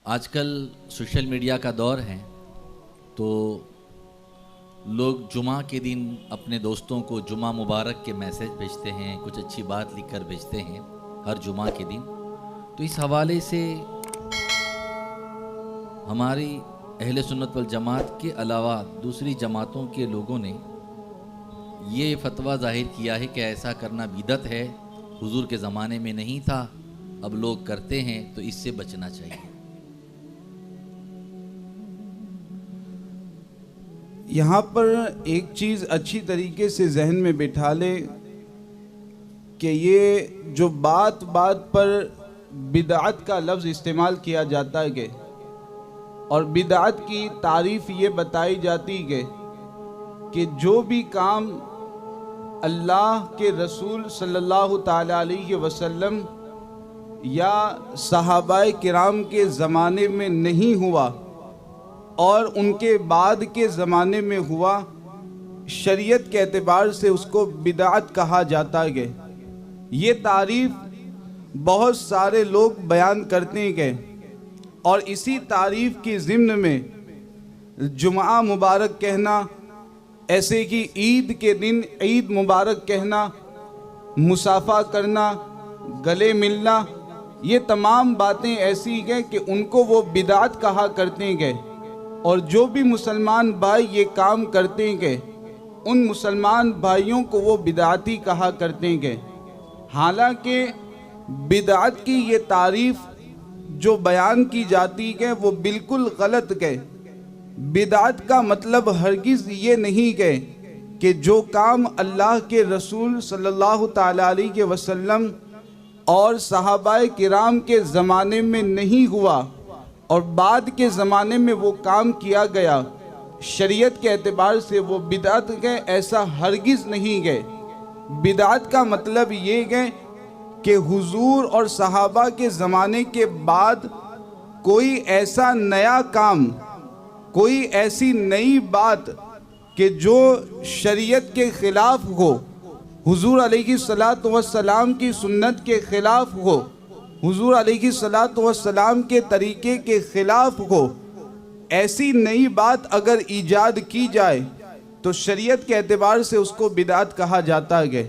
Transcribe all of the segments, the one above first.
आजकल social media का दौर है, तो लोग जुमा के दिन अपने दोस्तों को जुमा मुबारक के मैसेज भेजते हैं, कुछ अच्छी बात लिखकर भेजते हैं हर जुमा के दिन। तो इस हवाले से हमारी अहले सुन्नत वल जमात के अलावा दूसरी जमातों के लोगों ने ये फतवा जाहिर किया है कि ऐसा करना बिदअत है, हुजूर के ज़माने में नहीं था, अब लोग करते हैं, तो इससे बचना चाहिए। यहाँ पर एक चीज़ अच्छी तरीके से जहन में बिठा ले कि ये जो बात बात पर बिदअत का लफ्ज़ इस्तेमाल किया जाता है और बिदअत की तारीफ़ ये बताई जाती है कि जो भी काम अल्लाह के रसूल सल्लल्लाहु ताला अलैहि वसल्लम या सहाबाए किराम के ज़माने में नहीं हुआ और उनके बाद के ज़माने में हुआ, शरीयत के एतबार से उसको बिदअत कहा जाता है। ये तारीफ़ बहुत सारे लोग बयान करते हैं और इसी तारीफ़ की ज़िम्न में जुमा मुबारक कहना, ऐसे कि ईद के दिन ईद मुबारक कहना, मुसाफ़ा करना, गले मिलना, ये तमाम बातें ऐसी हैं कि उनको वो बिदअत कहा करते हैं। और जो भी मुसलमान भाई ये काम करते हैं उन मुसलमान भाइयों को वो बिदअती कहा करते हैं। हालांकि बिदअत की ये तारीफ़ जो बयान की जाती है वो बिल्कुल गलत है। बिदअत का मतलब हरगिज़ ये नहीं है कि जो काम अल्लाह के रसूल सल्लल्लाहु ताला अलैहि वसल्लम और सहाबाए किराम के ज़माने में नहीं हुआ और बाद के ज़माने में वो काम किया गया, शरीयत के एतबार से वो बिदअत है, ऐसा हरगिज़ नहीं है। बिदअत का मतलब ये है कि हुजूर और सहाबा के ज़माने के बाद कोई ऐसा नया काम, कोई ऐसी नई बात कि जो शरीयत के ख़िलाफ़ हो, हुजूर अलैहिस्सलातु वस्सलाम की सुन्नत के ख़िलाफ़ हो, हुजूर अलैहिस्सलातु वस्सलाम के तरीक़े के ख़िलाफ़ हो, ऐसी नई बात अगर ईजाद की जाए तो शरीयत के एतबार से उसको बिदअत कहा जाता है।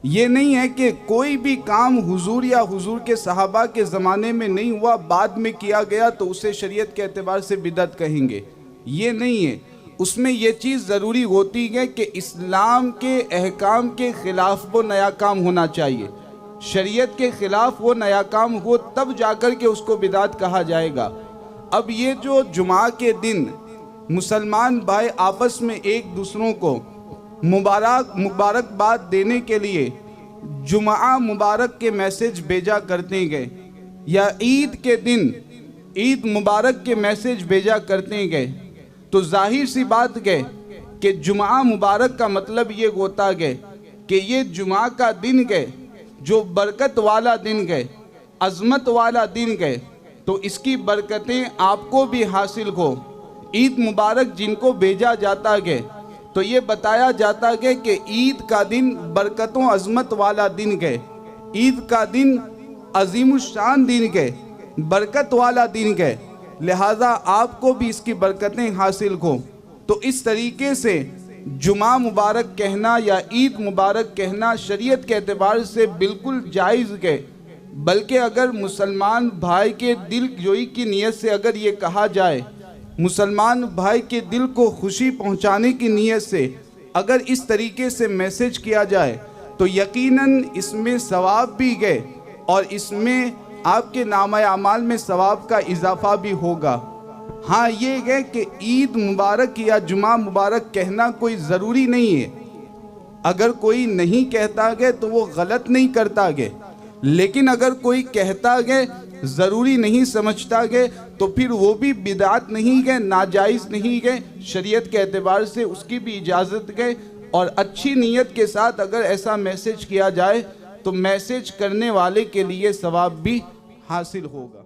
ये नहीं है कि कोई भी काम हुजूर या हुजूर के सहाबा के ज़माने में नहीं हुआ, बाद में किया गया तो उसे शरीयत के एतबार से बिदअत कहेंगे, ये नहीं है। उसमें ये चीज़ ज़रूरी होती है कि इस्लाम के अहकाम के ख़िलाफ़ वो नया काम होना चाहिए, शरीयत के ख़िलाफ़ वो नया काम हो, तब जाकर के उसको बिदअत कहा जाएगा। अब ये जो जुमा के दिन मुसलमान भाई आपस में एक दूसरों को मुबारकबाद देने के लिए जुमा मुबारक के मैसेज भेजा करते हैं या ईद के दिन ईद मुबारक के मैसेज भेजा करते हैं, तो जाहिर सी बात है कि जुमा मुबारक का मतलब ये होता है कि ये जुमा का दिन है, जो बरकत वाला दिन है, अज़मत वाला दिन है, तो इसकी बरकतें आपको भी हासिल हो। ईद मुबारक जिनको भेजा जाता है तो ये बताया जाता है कि ईद का दिन बरकतों अज़मत वाला दिन है, ईद का दिन अज़ीमुश्शान दिन है, बरकत वाला दिन है, लिहाजा आपको भी इसकी बरकतें हासिल हो। तो इस तरीके से जुमा मुबारक कहना या ईद मुबारक कहना शरीयत के एतबार से बिल्कुल जायज़ है। बल्कि अगर मुसलमान भाई के दिल जोई की नीयत से अगर ये कहा जाए, मुसलमान भाई के दिल को खुशी पहुंचाने की नीयत से अगर इस तरीके से मैसेज किया जाए तो यकीनन इसमें सवाब भी है और इसमें आपके नामा अमाल में सवाब का इजाफा भी होगा। हाँ, ये है कि ईद मुबारक या जुमा मुबारक कहना कोई ज़रूरी नहीं है। अगर कोई नहीं कहता है तो वो गलत नहीं करता है, लेकिन अगर कोई कहता है, ज़रूरी नहीं समझता है, तो फिर वो भी बिदअत नहीं है, नाजायज़ नहीं है, शरीयत के एतबार से उसकी भी इजाज़त है। और अच्छी नीयत के साथ अगर ऐसा मैसेज किया जाए तो मैसेज करने वाले के लिए सवाब भी हासिल होगा।